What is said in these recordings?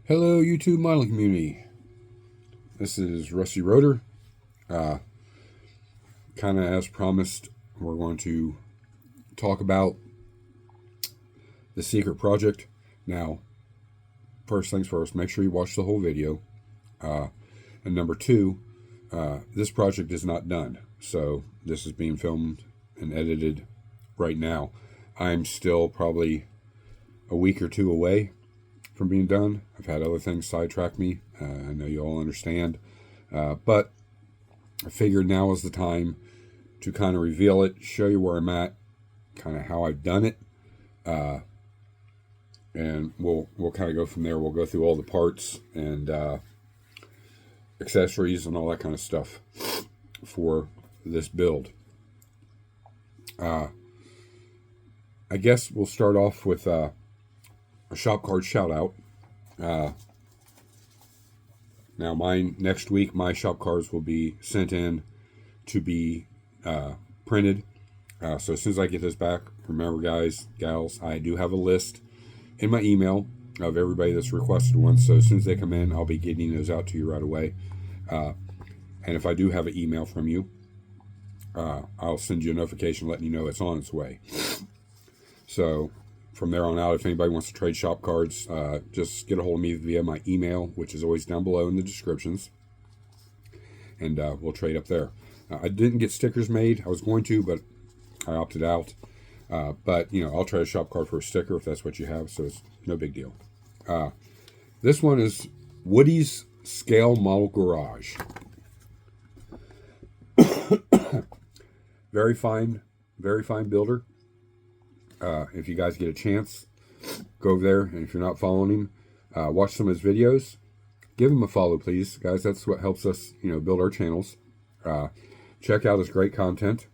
Hello, YouTube modeling community. This is Rusty Rotor. Kind of as promised, we're going to talk about the secret project. Now, first things first, make sure you watch the whole video. And number two, this project is not done. So this is being filmed and edited right now. I'm still probably a week or two away from being done. I've had other things sidetrack me. I know you all understand. But I figured now is the time to kind of reveal it, show you where I'm at, kind of how I've done it. And we'll kind of go from there. We'll go through all the parts and accessories and all that kind of stuff for this build. I guess we'll start off with a shop card shout out. Now next week, my shop cards will be sent in to be printed. So as soon as I get this back, remember guys, gals, I do have a list in my email of everybody that's requested one. So as soon as they come in, I'll be getting those out to you right away. And if I do have an email from you, I'll send you a notification letting you know it's on its way. So from there on out, if anybody wants to trade shop cards, just get a hold of me via my email, which is always down below in the descriptions. And we'll trade up there. I didn't get stickers made. I was going to, but I opted out. But, you know, I'll trade a shop card for a sticker if that's what you have, so it's no big deal. This one is Woody's Scale Model Garage. Very fine builder. If you guys get a chance, go over there, and if you're not following him, watch some of his videos. Give him a follow, please, guys. That's what helps us, build our channels. Check out his great content,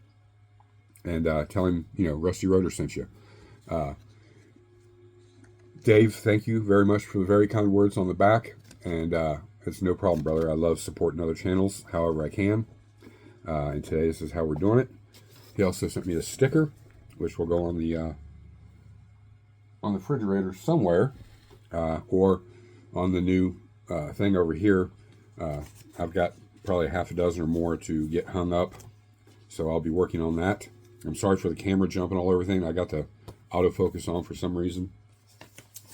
and tell him, Rusty Rotor sent you. Dave, thank you very much for the very kind words on the back, and it's no problem, brother. I love supporting other channels however I can, and today this is how we're doing it. He also sent me a sticker, which will go on the refrigerator somewhere, or on the new thing over here. I've got probably half a dozen or more to get hung up, so I'll be working on that. I'm sorry for the camera jumping all over everything. I got the autofocus on for some reason,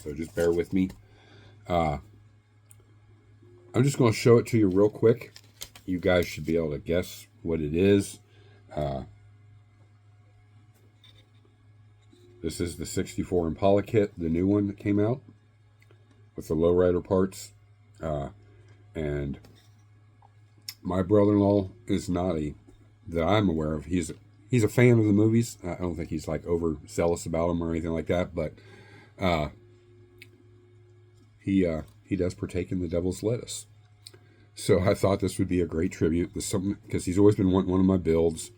so just bear with me. I'm just going to show it to you real quick. You guys should be able to guess what it is. This is the 64 Impala kit, the new one that came out with the lowrider parts. And my brother-in-law is not that I'm aware of. He's a fan of the movies. I don't think he's like overzealous about them or anything like that, but he does partake in the devil's lettuce. So I thought this would be a great tribute to something, because he's always been wanting one of my builds.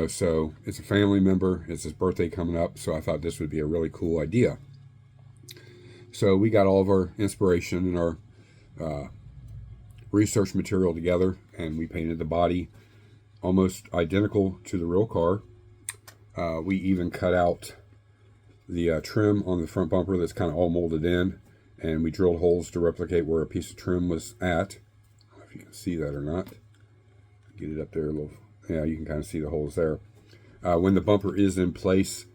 So it's a family member. It's his birthday coming up, so I thought this would be a really cool idea. So we got all of our inspiration and our research material together, and we painted the body almost identical to the real car. We even cut out the trim on the front bumper that's kind of all molded in, and we drilled holes to replicate where a piece of trim was at. I don't know if you can see that or not. Get it up there a little. Yeah, you can kind of see the holes there. When the bumper is in place,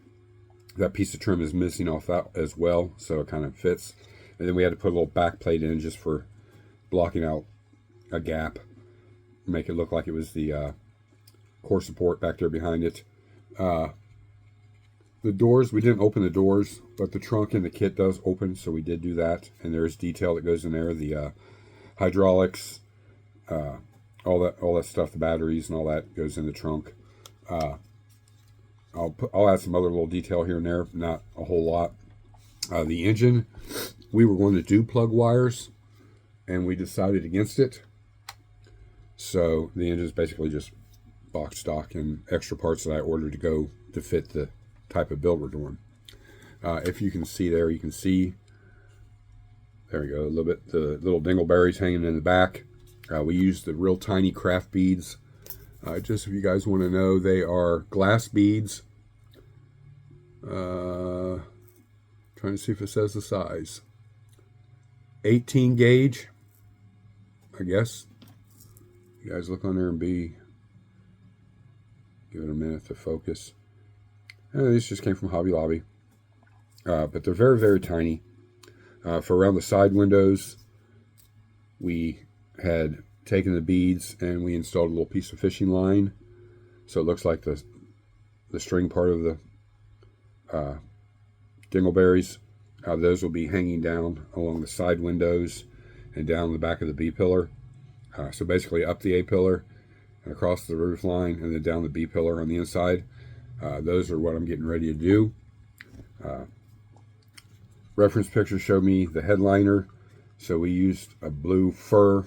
that piece of trim is missing off that as well, so it kind of fits. And then we had to put a little back plate in just for blocking out a gap, make it look like it was the core support back there behind it. The doors, we didn't open the doors, but the trunk in the kit does open, so we did do that. And there's detail that goes in there, the hydraulics, all that stuff, the batteries and all that goes in the trunk. I'll add some other little detail here and there, not a whole lot. The engine, we were going to do plug wires, and we decided against it. So the engine is basically just box stock and extra parts that I ordered to go to fit the type of build we're doing. If you can see there, you can see, there we go, a little bit, the little dingleberries hanging in the back. We used the real tiny craft beads. Just if you guys want to know, they are glass beads. Trying to see if it says the size. 18 gauge, I guess. You guys look on there and give it a minute to focus. These just came from Hobby Lobby. But they're very, very tiny. For around the side windows, we had taken the beads and we installed a little piece of fishing line. So it looks like the string part of the dingleberries. Those will be hanging down along the side windows and down the back of the B pillar. So basically up the A pillar and across the roof line and then down the B pillar on the inside. Those are what I'm getting ready to do. Reference pictures show me the headliner. So we used a blue fur.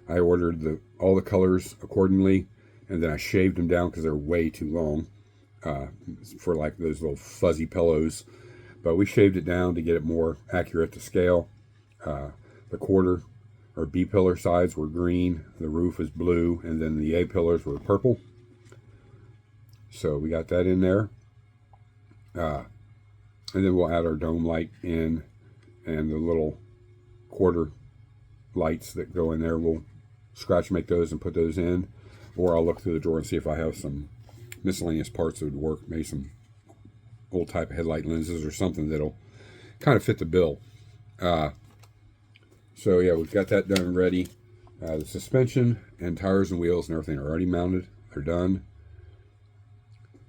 I ordered all the colors accordingly, and then I shaved them down because they're way too long for like those little fuzzy pillows. But we shaved it down to get it more accurate to scale. The quarter or B pillar sides were green, the roof is blue, and then the A pillars were purple. So we got that in there. And then we'll add our dome light in and the little quarter lights that go in there. We'll scratch make those and put those in. Or I'll look through the drawer and see if I have some miscellaneous parts that would work. Maybe some old type of headlight lenses or something that'll kind of fit the bill. So yeah, we've got that done and ready. The suspension and tires and wheels and everything are already mounted. They're done.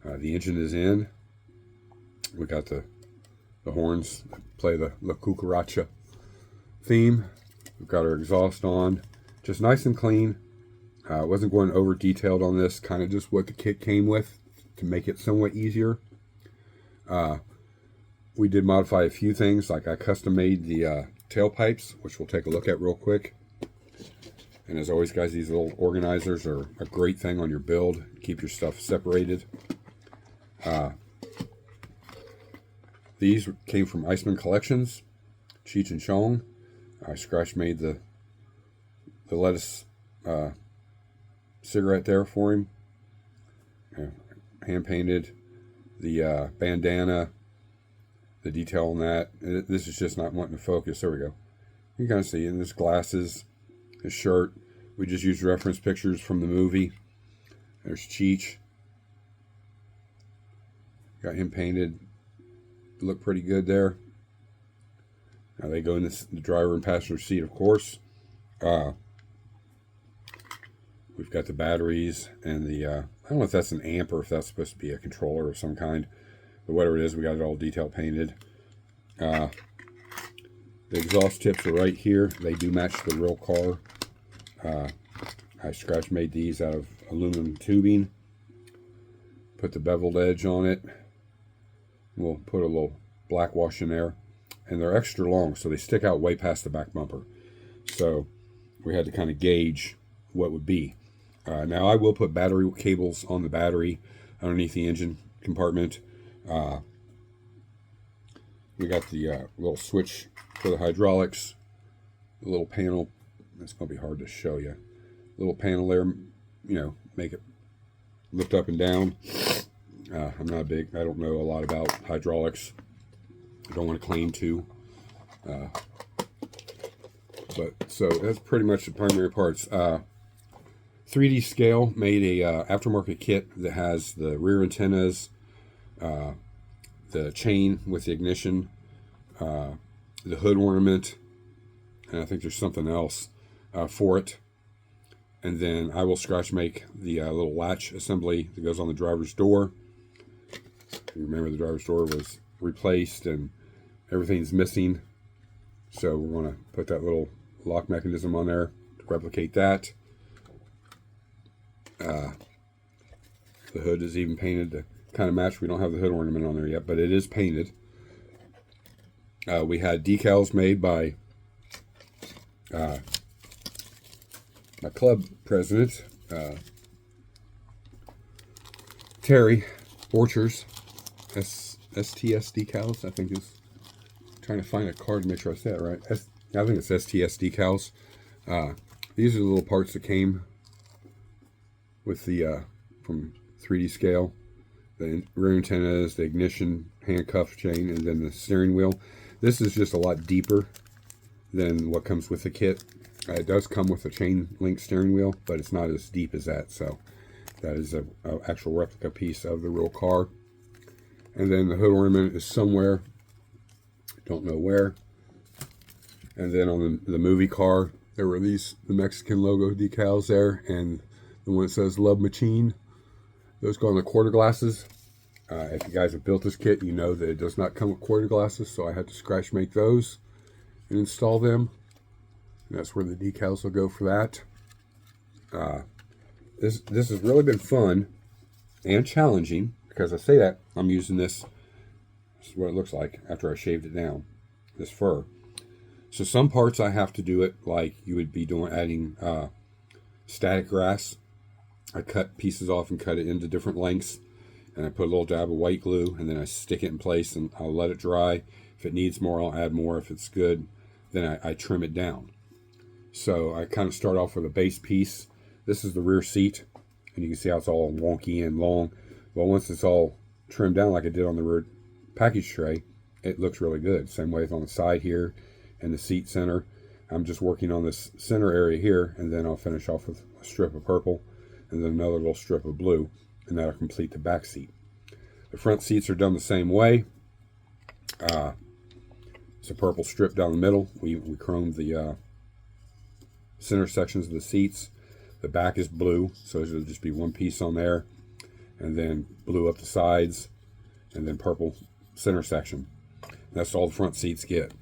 The engine is in. We got the horns that play the La Cucaracha theme. We've got our exhaust on. Just nice and clean. Wasn't going over detailed on this. Kind of just what the kit came with to make it somewhat easier. We did modify a few things. Like I custom made the tailpipes, which we'll take a look at real quick. And as always, guys, these little organizers are a great thing on your build. Keep your stuff separated. These came from Iceman Collections, Cheech and Chong. I scratch made the lettuce cigarette there for him. Hand painted the bandana, the detail on that. This is just not wanting to focus. There we go. You can kind of see in his glasses, his shirt. We just used reference pictures from the movie. There's Cheech. Got him painted. Look pretty good there. Now they go in the driver and passenger seat, of course. We've got the batteries and the, I don't know if that's an amp or if that's supposed to be a controller of some kind. But whatever it is, we got it all detail painted. The exhaust tips are right here. They do match the real car. I scratch made these out of aluminum tubing. Put the beveled edge on it. We'll put a little black wash in there. And they're extra long, so they stick out way past the back bumper. So we had to kind of gauge what would be. Now I will put battery cables on the battery underneath the engine compartment. We got the little switch for the hydraulics. The little panel. It's going to be hard to show you. Little panel there, you know, make it lift up and down. I'm not big. I don't know a lot about hydraulics. I don't want to claim to. But so that's pretty much the primary parts. 3D Scale made a aftermarket kit that has the rear antennas, the chain with the ignition, the hood ornament, and I think there's something else for it. And then I will scratch make the little latch assembly that goes on the driver's door. You remember the driver's door was replaced and everything's missing. So we're going to put that little lock mechanism on there to replicate that. The hood is even painted to kind of match. We don't have the hood ornament on there yet, but it is painted. We had decals made by my club president, Terry Borchers, STS decals, I think is. Trying to find a card to make sure I say it right. I think it's STS decals. These are the little parts that came with the from 3D Scale. The rear antennas, the ignition handcuff chain, and then the steering wheel. This is just a lot deeper than what comes with the kit. It does come with a chain link steering wheel, but it's not as deep as that. So that is an actual replica piece of the real car. And then the hood ornament is somewhere, don't know where. And then on the movie car, there were the Mexican logo decals there, and the one that says Love Machine. Those go on the quarter glasses. If you guys have built this kit, you know that it does not come with quarter glasses, so I had to scratch make those and install them. And that's where the decals will go for that. This has really been fun and challenging, because I say that I'm using this. This is what it looks like after I shaved it down, this fur. So some parts I have to do it like you would be doing, adding static grass. I cut pieces off and cut it into different lengths, and I put a little dab of white glue, and then I stick it in place, and I'll let it dry. If it needs more, I'll add more. If it's good, then I trim it down. So I kind of start off with a base piece. This is the rear seat, and you can see how it's all wonky and long. But once it's all trimmed down like I did on the rear package tray, it looks really good. Same way on the side here and the seat center. I'm just working on this center area here, and then I'll finish off with a strip of purple and then another little strip of blue, and that'll complete the back seat. The front seats are done the same way. It's a purple strip down the middle. We chromed the center sections of the seats. The back is blue, so it'll just be one piece on there, and then blue up the sides, and then purple center section. That's all the front seats get.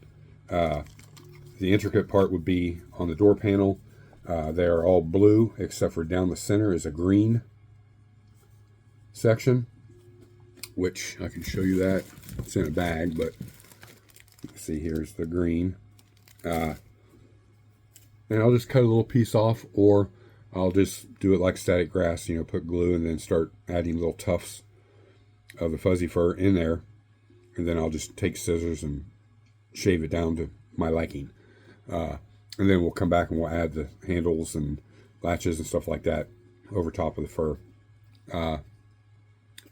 The intricate part would be on the door panel. They are all blue, except for down the center is a green section, which I can show you that. It's in a bag, but you can see here's the green. And I'll just cut a little piece off, or I'll just do it like static grass, you know, put glue and then start adding little tufts of the fuzzy fur in there. And then I'll just take scissors and shave it down to my liking. And then we'll come back and we'll add the handles and latches and stuff like that over top of the fur.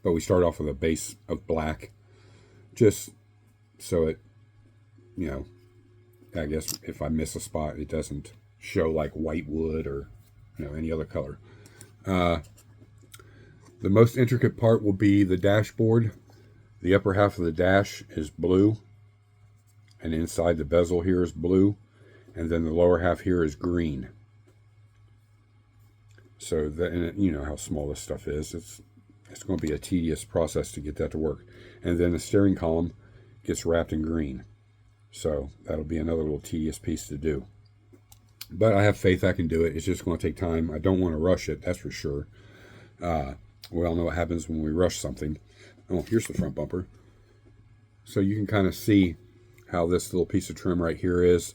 But we start off with a base of black, just so it, you know, I guess if I miss a spot, it doesn't show like white wood or, you know, any other color. The most intricate part will be the dashboard. The upper half of the dash is blue, and inside the bezel here is blue, and then the lower half here is green. So that, and you know how small this stuff is. It's going to be a tedious process to get that to work. And then the steering column gets wrapped in green. So that'll be another little tedious piece to do. But I have faith I can do it. It's just going to take time. I don't want to rush it, that's for sure. We all know what happens when we rush something. Oh, here's the front bumper. So you can kind of see how this little piece of trim right here is.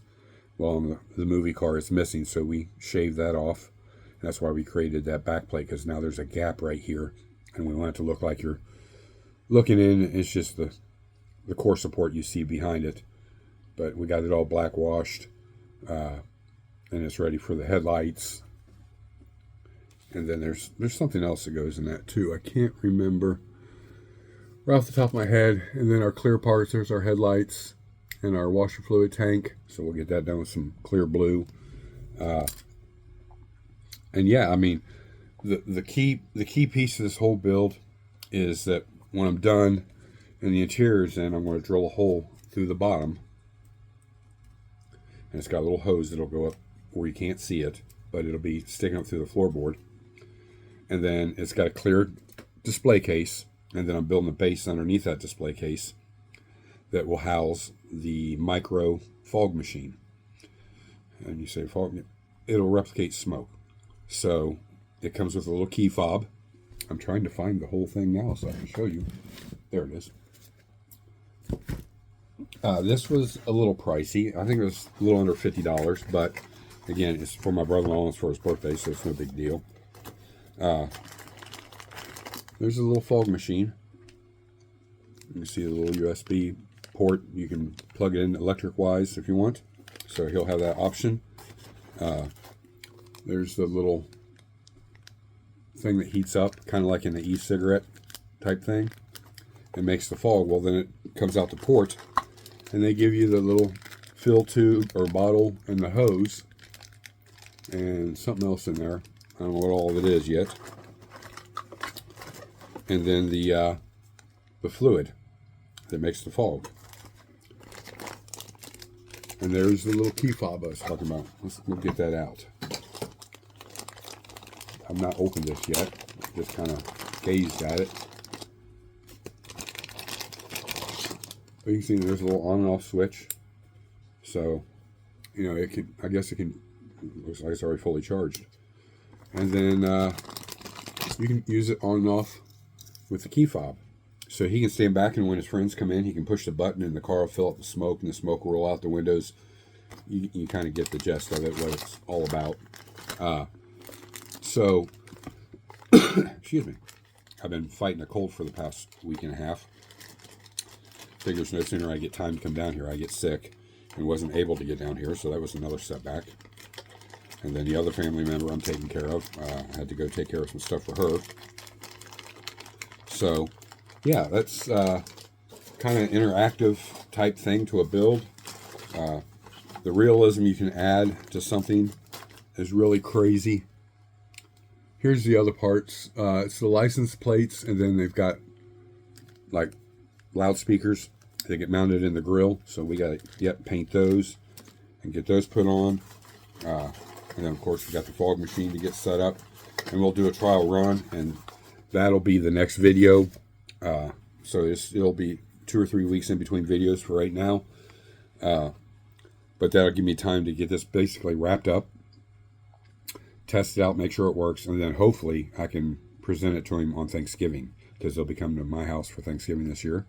Well, on the movie car it's missing, so we shaved that off. And that's why we created that back plate, because now there's a gap right here. And we want it to look like you're looking in. It's just the core support you see behind it. But we got it all black washed. And it's ready for the headlights. And then there's something else that goes in that too. I can't remember right off the top of my head. And then our clear parts, there's our headlights and our washer fluid tank. So we'll get that done with some clear blue. And yeah, I mean, the key piece of this whole build is that when I'm done and the interior is in, I'm going to drill a hole through the bottom. And it's got a little hose that'll go up where you can't see it, but it'll be sticking up through the floorboard. And then it's got a clear display case, and then I'm building a base underneath that display case that will house the micro fog machine. And you say fog, it'll replicate smoke. So it comes with a little key fob. I'm trying to find the whole thing now so I can show you. There it is. This was a little pricey. I think it was a little under $50, but again, it's for my brother-in-law. It's for his birthday, so it's no big deal. There's a little fog machine. You can see the little USB port. You can plug it in electric-wise if you want. So he'll have that option. There's the little thing that heats up, kind of like in the e-cigarette type thing. It makes the fog. Well, then it comes out the port, And they give you the little fill tube or bottle and the hose and something else in there. I don't know what all of it is yet. And then the fluid that makes the fog. And there's the little key fob I was talking about. We'll get that out. I've not opened this yet. Just kind of gazed at it. But you can see there's a little on and off switch. So, you know, it can, I guess it can, looks like it's already fully charged. And then you can use it on and off with the key fob. So he can stand back, and when his friends come in, he can push the button and the car will fill up with smoke, and the smoke will roll out the windows. You kind of get the gist of it, what it's all about. So, excuse me, I've been fighting a cold for the past week and a half. Figures no sooner I get time to come down here, I get sick and wasn't able to get down here, so that was another setback. And then the other family member I'm taking care of, I had to go take care of some stuff for her. So, yeah, that's kind of an interactive type thing to a build. The realism you can add to something is really crazy. Here's the other parts. It's the license plates, and then they've got like loudspeakers. They get mounted in the grill, so we got to paint those and get those put on. And then, of course, we got the fog machine to get set up, and we'll do a trial run, and that'll be the next video. So it'll be 2 or 3 weeks in between videos for right now. But that'll give me time to get this basically wrapped up, test it out, make sure it works, and then hopefully I can present it to him on Thanksgiving, because they'll be coming to my house for Thanksgiving this year.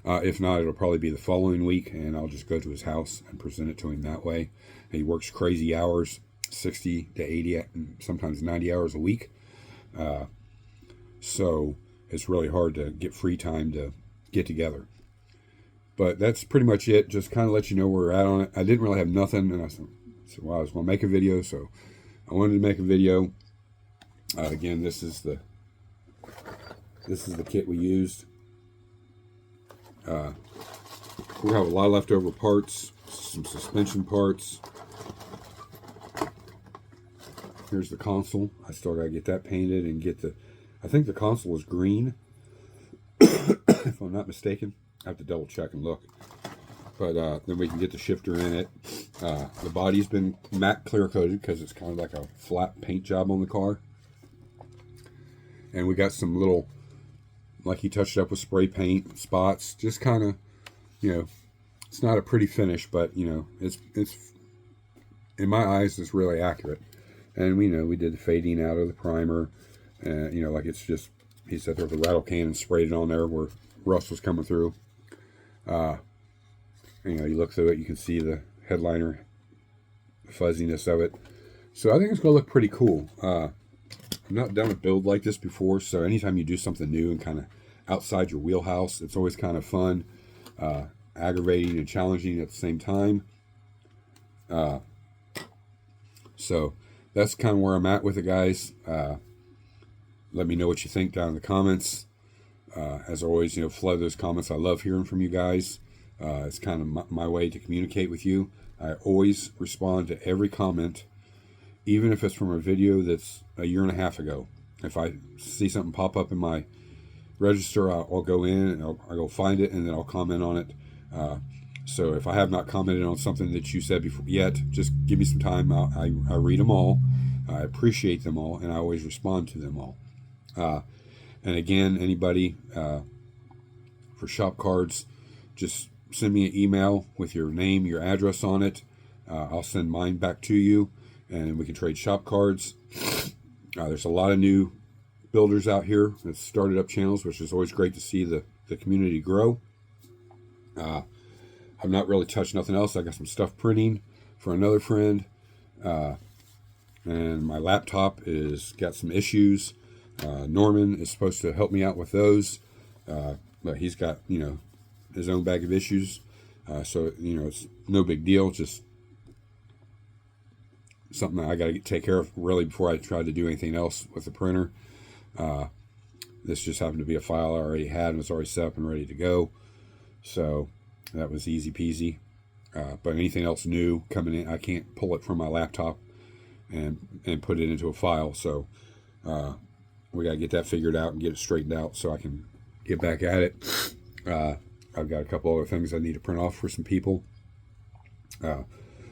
If not, it'll probably be the following week, and I'll just go to his house and present it to him that way. And he works crazy hours, 60 to 80, sometimes 90 hours a week. So it's really hard to get free time to get together. But that's pretty much it. Just kind of let you know where we're at on it. I didn't really have nothing, and I said, well, I was going to make a video, so I wanted to make a video. Again, this is the kit we used. We have a lot of leftover parts, some suspension parts. Here's the console. I still got to get that painted and get I think the console is green, if I'm not mistaken. I have to double check and look. But then we can get the shifter in it. The body's been matte clear coated because it's kind of like a flat paint job on the car. And we got some little, like he touched up with spray paint spots. Just kind of, you know, it's not a pretty finish, but you know, it's in my eyes, it's really accurate. And we know we did the fading out of the primer. You know, like it's just, he said there was a rattle can and sprayed it on there where rust was coming through. You know, you look through it, you can see the headliner, the fuzziness of it. So I think it's going to look pretty cool. I've not done a build like this before, so anytime you do something new and kind of outside your wheelhouse, it's always kind of fun, aggravating and challenging at the same time. So that's kind of where I'm at with it, guys. Let me know what you think down in the comments. As always, you know, flood those comments. I love hearing from you guys. It's kind of my way to communicate with you. I always respond to every comment, even if it's from a video that's a year and a half ago. If I see something pop up in my register, I'll go in and I'll go find it, and then I'll comment on it. So if I have not commented on something that you said before yet, just give me some time. I read them all. I appreciate them all, and I always respond to them all. And again, anybody for shop cards, just send me an email with your name, your address on it. I'll send mine back to you, and we can trade shop cards. There's a lot of new builders out here that started up channels, which is always great to see the community grow. I've not really touched nothing else. I got some stuff printing for another friend. And my laptop is got some issues. Norman is supposed to help me out with those. But he's got, you know, his own bag of issues. So, you know, it's no big deal. Just something that I got to take care of really before I try to do anything else with the printer. This just happened to be a file I already had and it's already set up and ready to go. So, That was easy peasy. But anything else new coming in, I can't pull it from my laptop and put it into a file. So we got to get that figured out and get it straightened out so I can get back at it. I've got a couple other things I need to print off for some people.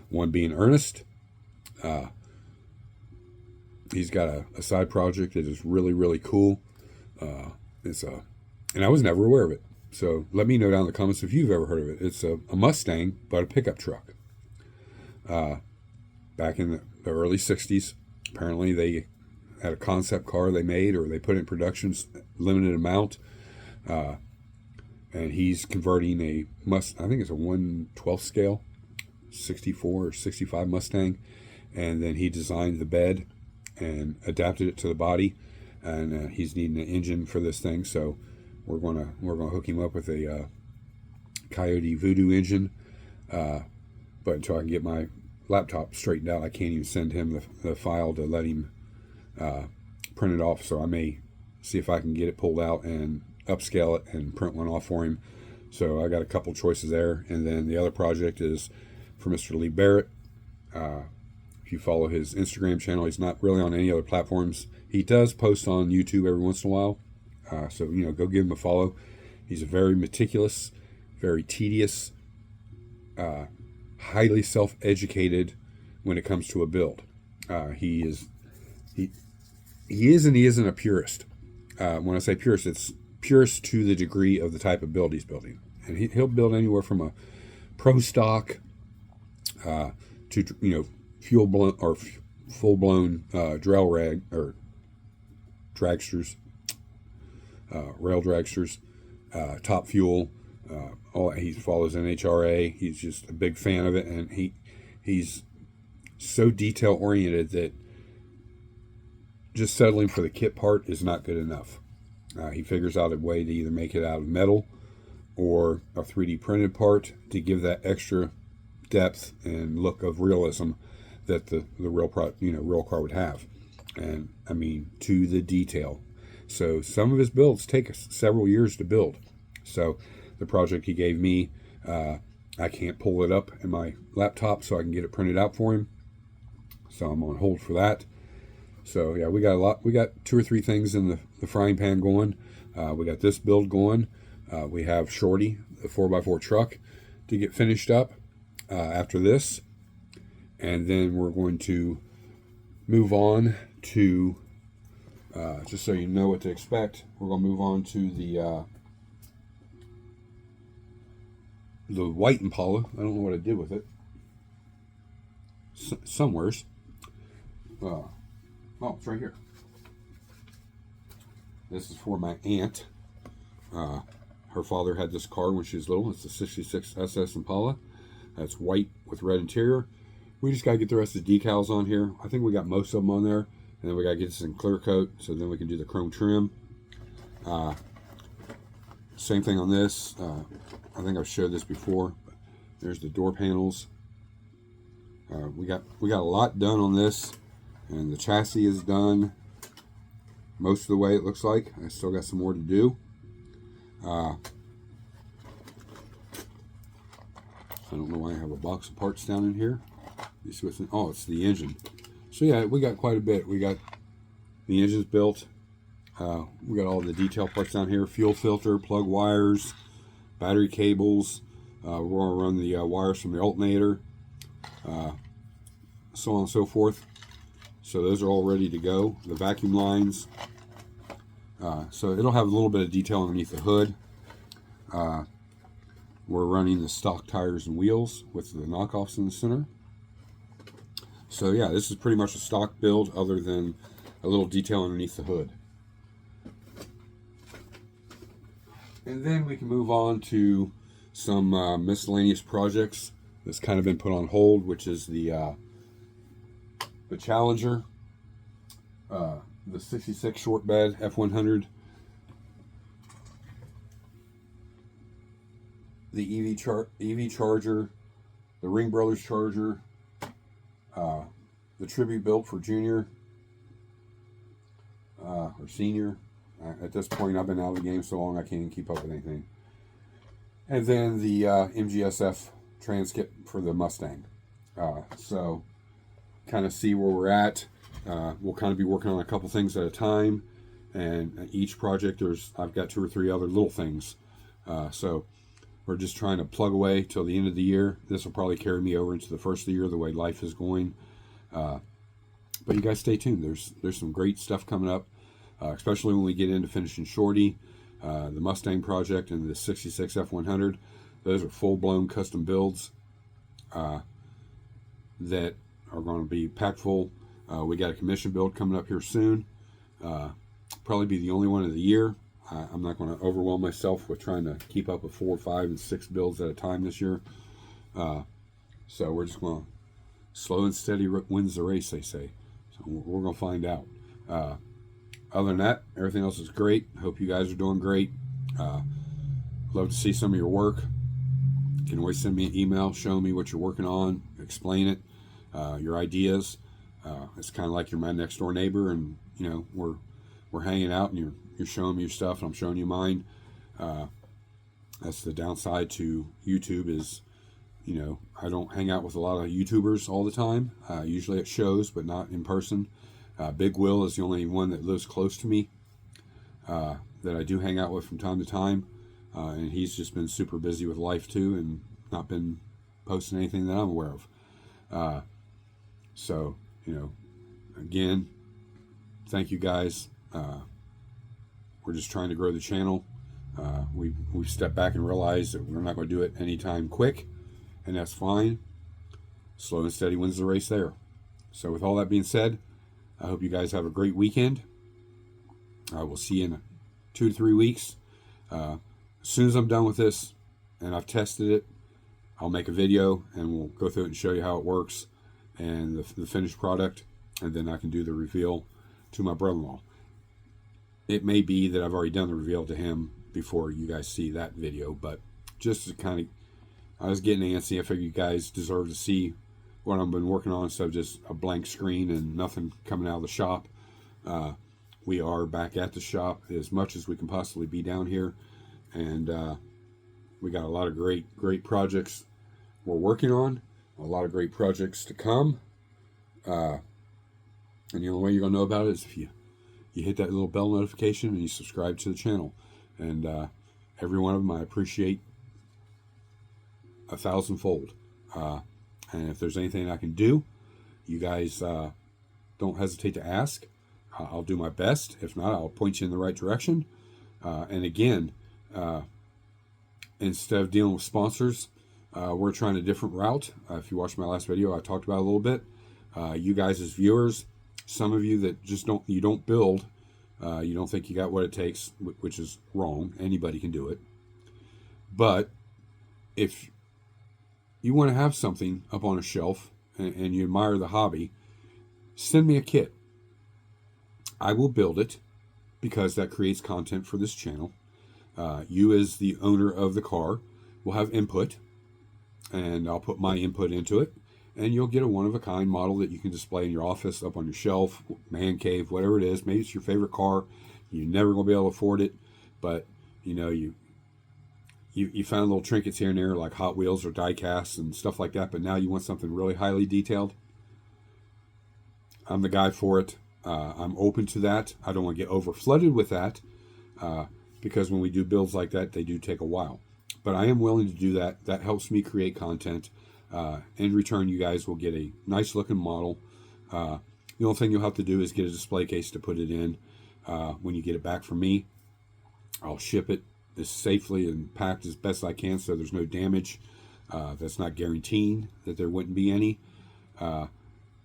One being Ernest. He's got a side project that is really, really cool. And I was never aware of it. So let me know down in the comments if you've ever heard of it. It's a Mustang, but a pickup truck. Back in the early 60s, apparently they had a concept car they made, or they put in production, limited amount. And he's converting I think it's a 1/12 scale, 64 or 65 Mustang. And then he designed the bed and adapted it to the body. And he's needing an engine for this thing, so we're gonna hook him up with a Coyote Voodoo engine. But until I can get my laptop straightened out, I can't even send him the file to let him print it off. So I may see if I can get it pulled out and upscale it and print one off for him. So I got a couple choices there. And then the other project is for Mr. Lee Barrett. If you follow his Instagram channel, he's not really on any other platforms. He does post on YouTube every once in a while. So, go give him a follow. He's a very meticulous, very tedious, highly self-educated when it comes to a build. He isn't a purist. When I say purist, it's purist to the degree of the type of build he's building. And he'll build anywhere from a pro stock to, full blown rail dragsters, top fuel. He follows NHRA. He's just a big fan of it, and he's so detail oriented that just settling for the kit part is not good enough. He figures out a way to either make it out of metal or a 3D printed part to give that extra depth and look of realism that the real car would have. And I mean, to the detail. So some of his builds take us several years to build. So the project he gave me, I can't pull it up in my laptop so I can get it printed out for him. So I'm on hold for that. So yeah, we got 2 or 3 things in the frying pan going. We got this build going. We have Shorty, the 4x4 truck, to get finished up after this. And then we're going to move on to, just so you know what to expect, we're going to move on to the white Impala. I don't know what I did with it. Somewheres. Oh, it's right here. This is for my aunt. Her father had this car when she was little. It's a 66 SS Impala. That's white with red interior. We just got to get the rest of the decals on here. I think we got most of them on there. And then we got to get this in clear coat, so then we can do the chrome trim. Same thing on this. I think I've showed this before. But there's the door panels. We got a lot done on this, and the chassis is done most of the way, it looks like. I still got some more to do. I don't know why I have a box of parts down in here. It's the engine. So yeah, we got quite a bit. We got the engines built. We got all the detail parts down here. Fuel filter, plug wires, battery cables. We're going to run the wires from the alternator. So on and so forth. So those are all ready to go. The vacuum lines. So it'll have a little bit of detail underneath the hood. We're running the stock tires and wheels with the knockoffs in the center. So yeah, this is pretty much a stock build other than a little detail underneath the hood. And then we can move on to some miscellaneous projects that's kind of been put on hold, which is the Challenger, the 66 short bed F100, the EV Charger, the Ring Brothers Charger, the tribute build for Junior or Senior. At this point, I've been out of the game so long I can't even keep up with anything. And then the MGSF trans kit for the Mustang. So kind of see where we're at. We'll kind of be working on a couple things at a time, and each project I've got 2 or 3 other little things. So we're just trying to plug away till the end of the year. This will probably carry me over into the first of the year, the way life is going. But you guys stay tuned. There's some great stuff coming up, especially when we get into finishing Shorty, the Mustang project, and the 66 F100. Those are full-blown custom builds that are going to be packed full. We got a commission build coming up here soon. Probably be the only one of the year. I'm not going to overwhelm myself with trying to keep up with 4, 5, and 6 builds at a time this year. So we're just going to slow and steady wins the race, they say. So we're going to find out. Other than that, everything else is great. Hope you guys are doing great. Love to see some of your work. You can always send me an email, show me what you're working on, explain it, your ideas. It's kind of like you're my next door neighbor, and you know we're hanging out, and you're showing me your stuff, and I'm showing you mine. That's the downside to YouTube is, you know, I don't hang out with a lot of YouTubers all the time. Usually at shows, but not in person. Big Will is the only one that lives close to me that I do hang out with from time to time. And he's just been super busy with life too, and not been posting anything that I'm aware of. So, you know, again, thank you guys. We're just trying to grow the channel. We've stepped back and realized that we're not going to do it anytime quick, and that's fine. Slow and steady wins the race there. So with all that being said, I hope you guys have a great weekend. I will see you in 2 to 3 weeks. As soon as I'm done with this and I've tested it, I'll make a video and we'll go through it and show you how it works and the finished product, and then I can do the reveal to my brother-in-law. It may be that I've already done the reveal to him before you guys see that video, but just to kind of, I was getting antsy. I figured you guys deserve to see what I've been working on instead of just a blank screen and nothing coming out of the shop. We are back at the shop as much as we can possibly be down here, and we got a lot of great projects we're working on, a lot of great projects to come, and the only way you're going to know about it is if you hit that little bell notification and you subscribe to the channel. And every one of them I appreciate 1,000-fold. And if there's anything I can do, you guys don't hesitate to ask. I'll do my best. If not, I'll point you in the right direction. And again, instead of dealing with sponsors, we're trying a different route. If you watched my last video, I talked about it a little bit. You guys as viewers, some of you that just don't build, you don't think you got what it takes, which is wrong. Anybody can do it. But if you want to have something up on a shelf and you admire the hobby, send me a kit. I will build it because that creates content for this channel. You as the owner of the car will have input, and I'll put my input into it, and you'll get a one-of-a-kind model that you can display in your office, up on your shelf, man cave, whatever it is. Maybe it's your favorite car. You're never going to be able to afford it, but you know, you found little trinkets here and there like Hot Wheels or die casts and stuff like that, but now you want something really highly detailed. I'm the guy for it. I'm open to that. I don't want to get over flooded with that because when we do builds like that, they do take a while. But I am willing to do that. That helps me create content. In return, you guys will get a nice looking model. The only thing you'll have to do is get a display case to put it in. When you get it back from me, I'll ship it as safely and packed as best I can so there's no damage. That's not guaranteeing that there wouldn't be any.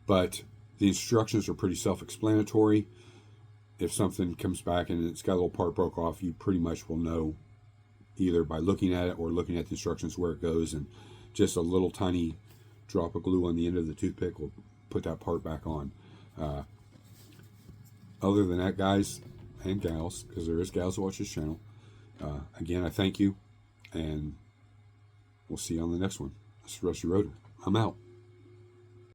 But the instructions are pretty self-explanatory. If something comes back and it's got a little part broke off, you pretty much will know either by looking at it or looking at the instructions where it goes, and just a little tiny drop of glue on the end of the toothpick will put that part back on. Other than that, guys and gals, because there is gals that watch this channel, again, I thank you, and we'll see you on the next one. This is Rusty Rotor. I'm out.